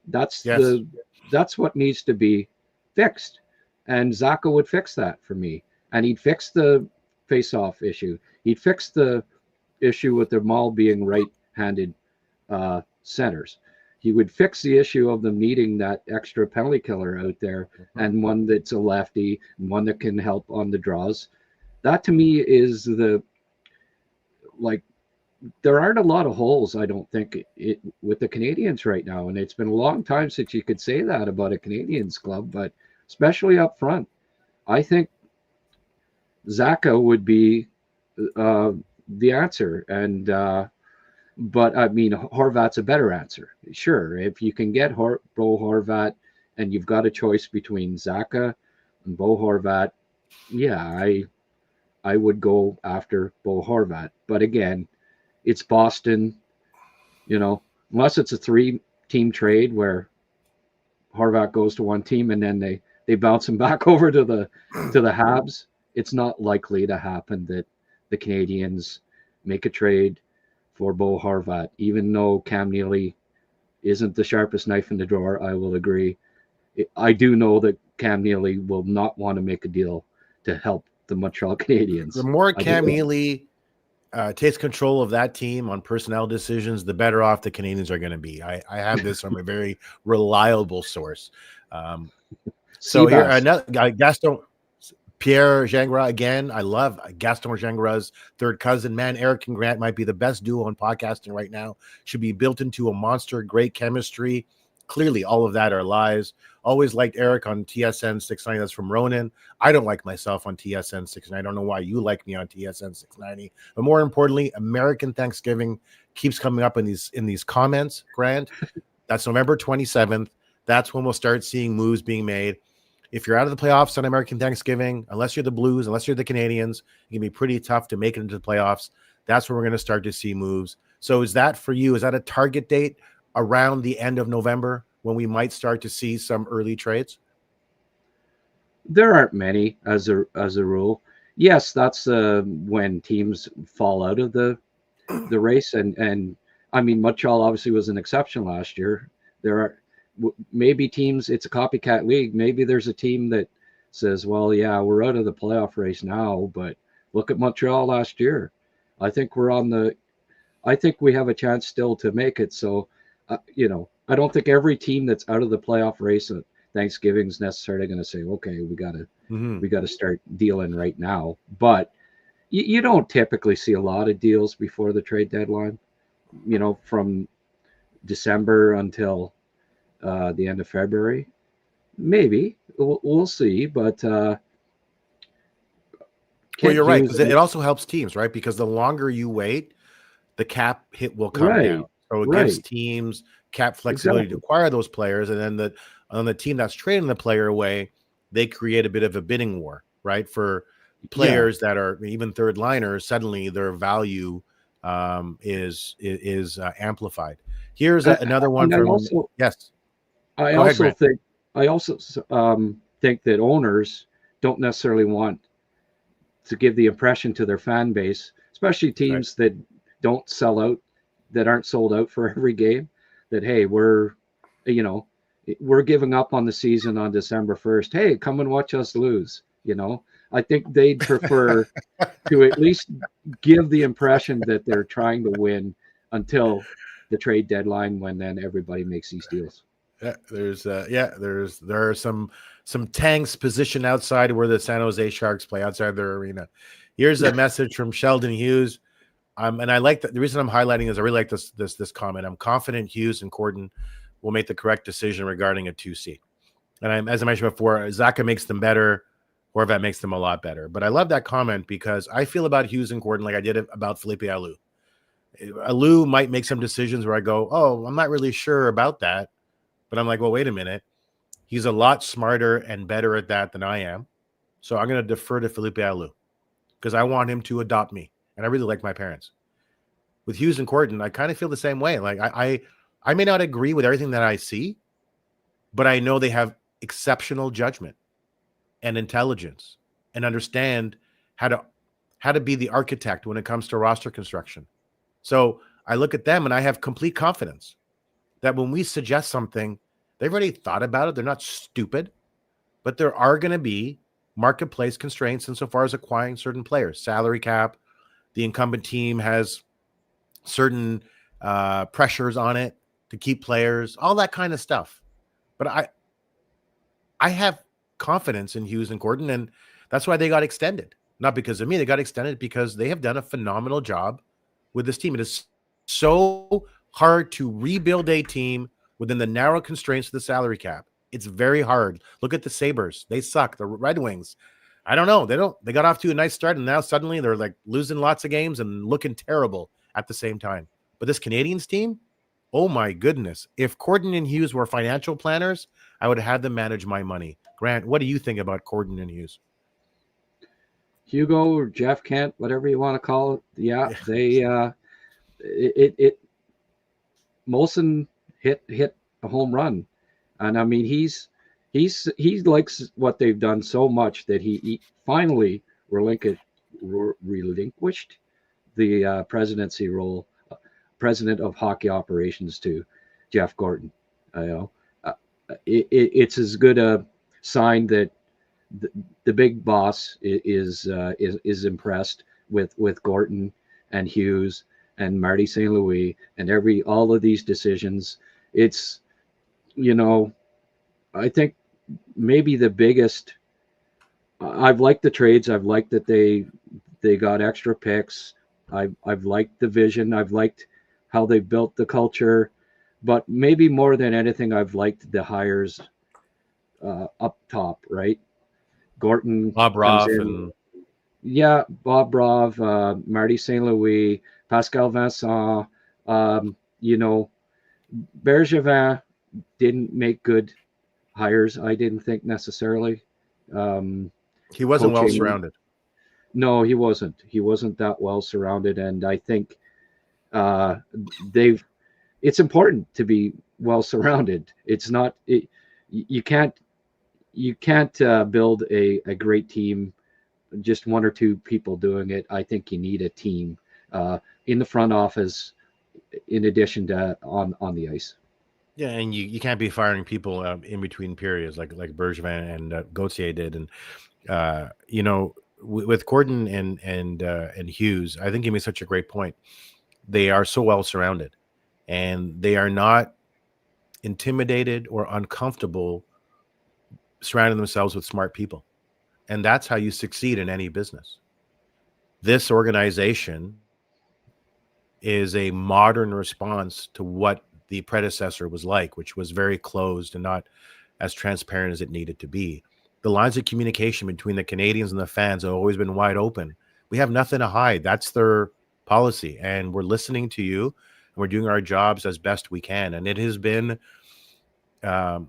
that's what needs to be fixed. And Zacha would fix that for me. And he'd fix the face-off issue. He'd fix the issue with them all being right-handed centers. He would fix the issue of them needing that extra penalty killer out there, and one that's a lefty, and one that can help on the draws. That to me is there aren't a lot of holes, I don't think, with the Canadiens right now. And it's been a long time since you could say that about a Canadiens club, but especially up front, I think Zacha would be the answer. And but I mean, Horvat's a better answer. Sure, if you can get Bo Horvat, and you've got a choice between Zacha and Bo Horvat, yeah, I would go after Bo Horvat. But again, it's Boston, unless it's a 3-team trade where Horvat goes to one team and then they bounce him back over to the Habs. It's not likely to happen that the Canadiens make a trade for Bo Horvat, even though Cam Neely isn't the sharpest knife in the drawer. I will agree. I do know that Cam Neely will not want to make a deal to help the Montreal Canadiens. The more Cam Neely takes control of that team on personnel decisions, the better off the Canadiens are going to be. I have this from a very reliable source. So here, another guy, Pierre Gingras again. I love Gaston Gingras' third cousin. Man, Eric and Grant might be the best duo on podcasting right now. Should be built into a monster, great chemistry. Clearly, all of that are lies. Always liked Eric on TSN 690. That's from Ronan. I don't like myself on TSN 690. I don't know why you like me on TSN 690. But more importantly, American Thanksgiving keeps coming up in these comments, Grant. That's November 27th. That's when we'll start seeing moves being made. If you're out of the playoffs on American Thanksgiving, unless you're the Blues, unless you're the Canadiens, it can be pretty tough to make it into the playoffs. That's when we're going to start to see moves. So is that for you? Is that a target date around the end of November when we might start to see some early trades? There aren't many as a rule. Yes, that's when teams fall out of the race. And I mean, Montreal obviously was an exception last year. There are maybe teams, it's a copycat league. Maybe there's a team that says, well, yeah, we're out of the playoff race now, but look at Montreal last year. I think I think we have a chance still to make it. So, I don't think every team that's out of the playoff race at Thanksgiving is necessarily going to say, okay, we got to start dealing right now. But you don't typically see a lot of deals before the trade deadline, from December until the end of February. Maybe we'll see, but well, you're right, because it also helps teams, right? Because the longer you wait, the cap hit will come down. So it gives teams cap flexibility to acquire those players, and then on the team that's trading the player away, they create a bit of a bidding war, right? For players that are even third liners, suddenly their value is amplified. Here's another one from yes. I also think that owners don't necessarily want to give the impression to their fan base, especially teams that don't sell out, that aren't sold out for every game, that, hey, we're giving up on the season on December 1st. Hey, come and watch us lose. I think they'd prefer to at least give the impression that they're trying to win until the trade deadline, when then everybody makes these deals. There are some tanks positioned outside where the San Jose Sharks play, outside their arena. Here's a message from Sheldon Hughes. And I like that. The reason I'm highlighting is I really like this comment. I'm confident Hughes and Corden will make the correct decision regarding a 2C. And as I mentioned before, Zacha makes them better. Horvat makes them a lot better. But I love that comment because I feel about Hughes and Corden like I did about Felipe Alou. Lou might make some decisions where I go, oh, I'm not really sure about that. But I'm like, well, wait a minute. He's a lot smarter and better at that than I am. So I'm going to defer to Felipe Alou because I want him to adopt me. And I really like my parents. With Hughes and Gordon, I kind of feel the same way. Like I may not agree with everything that I see, but I know they have exceptional judgment and intelligence and understand how to be the architect when it comes to roster construction. So I look at them and I have complete confidence that when we suggest something, they've already thought about it. They're not stupid, but there are going to be marketplace constraints insofar as acquiring certain players. Salary cap, the incumbent team has certain pressures on it to keep players, all that kind of stuff. But I have confidence in Hughes and Gordon, and that's why they got extended. Not because of me. They got extended because they have done a phenomenal job with this team. It is so hard to rebuild a team within the narrow constraints of the salary cap. It's very hard. Look at the Sabres. They suck. The Red Wings, I don't know. They got off to a nice start, and now suddenly they're like losing lots of games and looking terrible at the same time. But this Canadiens team, oh my goodness. If Gordon and Hughes were financial planners, I would have had them manage my money. Grant, what do you think about Gordon and Hughes? Hugo or Jeff Kent, whatever you want to call it. Yeah, they Molson hit a home run. And I mean, he likes what they've done so much that he finally relinquished the presidency role, president of hockey operations, to Jeff Gordon. It's as good a sign that the big boss is impressed with Gordon and Hughes and Marty St. Louis and all of these decisions. It's, I think maybe the biggest. I've liked the trades. I've liked that they got extra picks. I've liked the vision. I've liked how they built the culture, but maybe more than anything, I've liked the hires up top. Right, Gordon, Bob Roth, Bob Roth, Marty St. Louis, Pascal Vincent. Bergevin didn't make good hires, I didn't think necessarily. He wasn't well surrounded. No, he wasn't. He wasn't that well surrounded, and I think it's important to be well surrounded. It's not. You can't build a great team just one or two people doing it. I think you need a team in the front office, in addition to on the ice. Yeah, and you can't be firing people in between periods like Bergevin and Gauthier did, and with Gordon and Hughes, I think he made such a great point. They are so well surrounded, and they are not intimidated or uncomfortable surrounding themselves with smart people, and that's how you succeed in any business. This organization is a modern response to what the predecessor was like, which was very closed and not as transparent as it needed to be. The lines of communication between the Canadians and the fans have always been wide open. We have nothing to hide. That's their policy. And we're listening to you, and we're doing our jobs as best we can. And it has been, I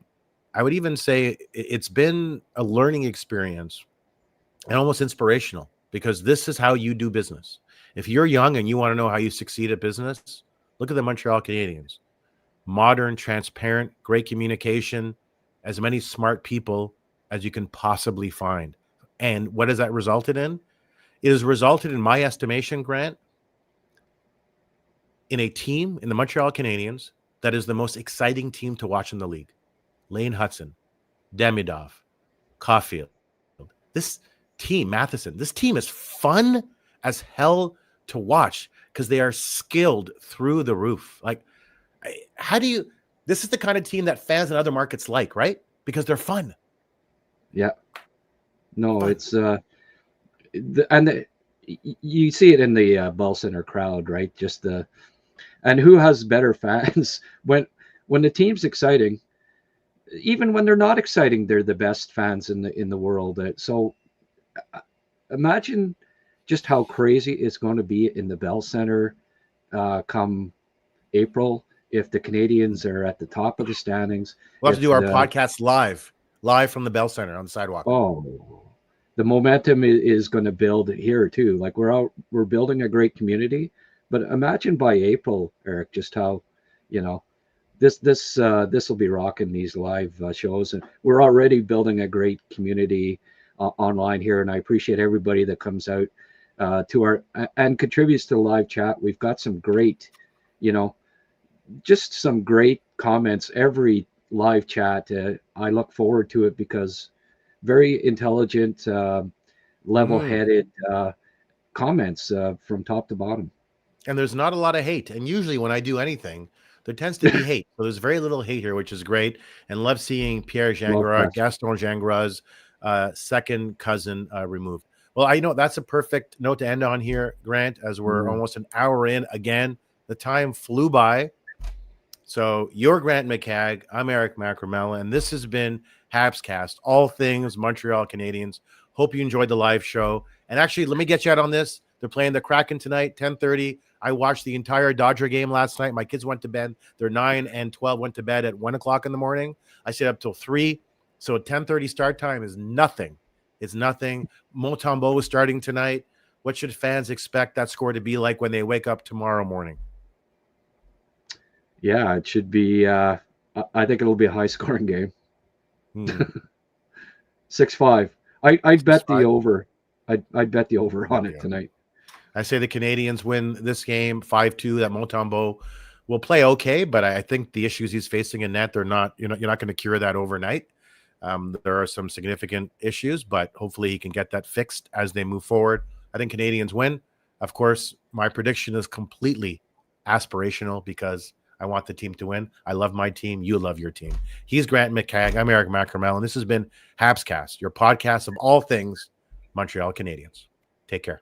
would even say it's been a learning experience and almost inspirational, because this is how you do business. If you're young and you want to know how you succeed at business, look at the Montreal Canadiens. Modern, transparent, great communication, as many smart people as you can possibly find. And what has that resulted in? It has resulted, in my estimation, Grant, in a team in the Montreal Canadiens that is the most exciting team to watch in the league. Lane Hudson, Demidov, Caulfield. This team, Matheson, this team is fun as hell to watch because they are skilled through the roof. Like, this is the kind of team that fans in other markets like, right? Because they're fun. Yeah. No, fun. It's you see it in the Bell Center crowd, right? And who has better fans when the team's exciting? Even when they're not exciting, they're the best fans in the world. So imagine just how crazy it's going to be in the Bell Center come April if the Canadiens are at the top of the standings. We'll have to do our podcast live from the Bell Center on the sidewalk. Oh, the momentum is going to build here too. Like we're building a great community, but imagine by April, Eric, just how, this will be rocking these live shows, and we're already building a great community online here. And I appreciate everybody that comes out to our and contributes to the live chat. We've got some great, just some great comments every live chat. I look forward to it because very intelligent, level-headed comments from top to bottom. And there's not a lot of hate. And usually when I do anything, there tends to be hate. So there's very little hate here, which is great. And love seeing Pierre Gingras, Gaston Gingras' second cousin removed. Well, that's a perfect note to end on here, Grant, as we're almost an hour in. Again, the time flew by. So you're Grant McCagg. I'm Eric Macramalla, and this has been Habscast, all things Montreal Canadiens. Hope you enjoyed the live show. And actually, let me get you out on this. They're playing the Kraken tonight, 10:30. I watched the entire Dodger game last night. My kids went to bed. They're 9 and 12, went to bed at 1 o'clock in the morning. I stayed up till 3. So a 10:30 start time is nothing. It's nothing. Montembeault is starting tonight. What should fans expect that score to be like when they wake up tomorrow morning? Yeah, it should be. I think it'll be a high-scoring game. 6-5. I'd bet the over. I'd bet the over on it tonight. I say the Canadiens win this game 5-2. That Montembeault will play okay, but I think the issues he's facing in net, they're not. You're not going to cure that overnight. There are some significant issues, but hopefully he can get that fixed as they move forward. I think Canadiens win. Of course, my prediction is completely aspirational because I want the team to win. I love my team. You love your team. He's Grant McCagg. I'm Eric Macramalla, and this has been Habscast, your podcast of all things Montreal Canadiens. Take care.